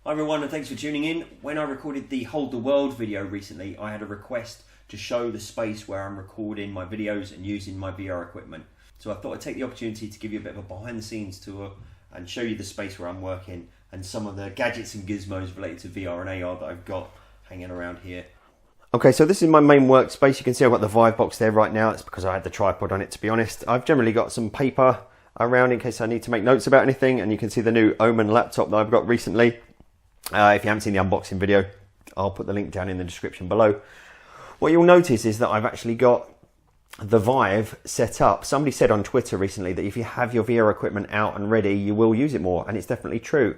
Hi everyone, and thanks for tuning in. When I recorded the Hold the World video recently, I had a request to show the space where I'm recording my videos and using my VR equipment. So I thought I'd take the opportunity to give you a bit of a behind the scenes tour and show you the space where I'm working and some of the gadgets and gizmos related to VR and AR that I've got hanging around here. Okay, so this is my main workspace. You can see I've got the Vive box there right now. It's because I had the tripod on it, to be honest. I've generally got some paper around in case I need to make notes about anything, and you can see the new Omen laptop that I've got recently. If you haven't seen the unboxing video, I'll put the link down in the description below. What you'll notice is that I've actually got the Vive set up. Somebody said on Twitter recently that if you have your VR equipment out and ready, you will use it more, and it's definitely true.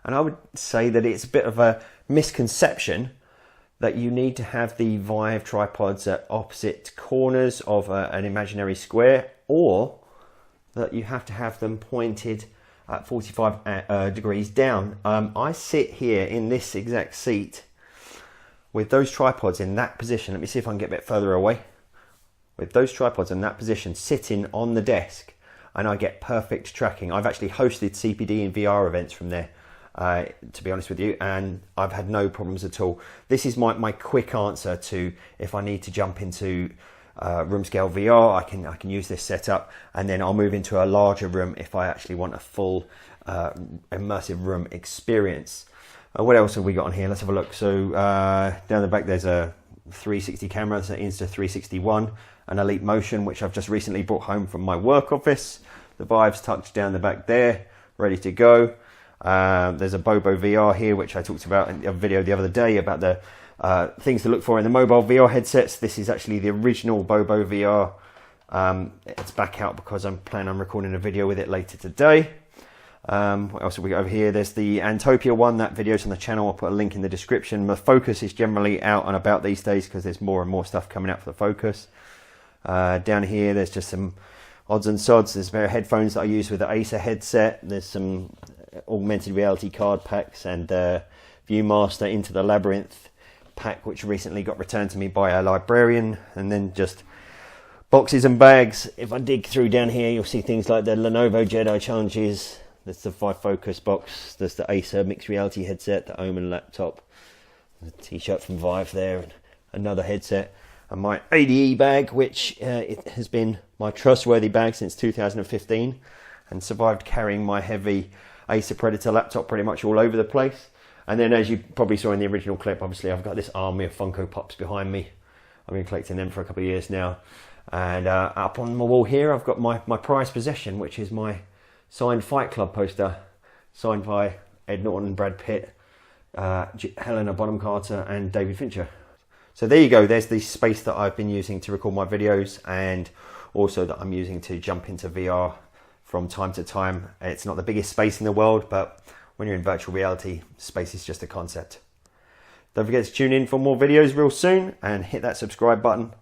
And I would say that it's a bit of a misconception that you need to have the Vive tripods at opposite corners of an imaginary square, or that you have to have them pointed at 45 degrees down. I sit here in this exact seat with those tripods in that position. Let me see if I can get a bit further away. With those tripods in that position, sitting on the desk, and I get perfect tracking. I've actually hosted CPD and VR events from there, to be honest with you, and I've had no problems at all. This is my quick answer to if I need to jump into room scale VR. I can use this setup, and then I'll move into a larger room if I actually want a full immersive room experience. What else have we got on here? Let's have a look. So down the back there's a 360 camera, so Insta360 an Elite Motion, which I've just recently brought home from my work office. The Vive's tucked down the back there, ready to go. There's a Bobo VR here, which I talked about in a video the other day about the things to look for in the mobile VR headsets. This is actually the original Bobo VR. It's back out because I'm planning on recording a video with it later today. What else have we got over here? There's the Antopia one. That video's on the channel. I'll put a link in the description. The Focus is generally out and about these days because there's more and more stuff coming out for the Focus. Down here there's just some odds and sods. There's a pair of headphones that I use with the Acer headset. There's some augmented reality card packs and Viewmaster Into the Labyrinth pack, which recently got returned to me by a librarian. And then just boxes and bags. If I dig through down here, you'll see things like the Lenovo Jedi Challenges. There's the Vive Focus box. There's the Acer mixed reality headset, the Omen laptop, the t-shirt from Vive there, and another headset. And my ADE bag, which it has been my trustworthy bag since 2015 and survived carrying my heavy Acer Predator laptop pretty much all over the place. And then, as you probably saw in the original clip, obviously I've got this army of Funko Pops behind me. I've been collecting them for a couple of years now. And up on my wall here, I've got my prized possession, which is my signed Fight Club poster, signed by Ed Norton, Brad Pitt, Helena Bonham Carter and David Fincher. So there you go, there's the space that I've been using to record my videos, and also that I'm using to jump into VR from time to time. It's not the biggest space in the world, but when you're in virtual reality, space is just a concept. Don't forget to tune in for more videos real soon, and hit that subscribe button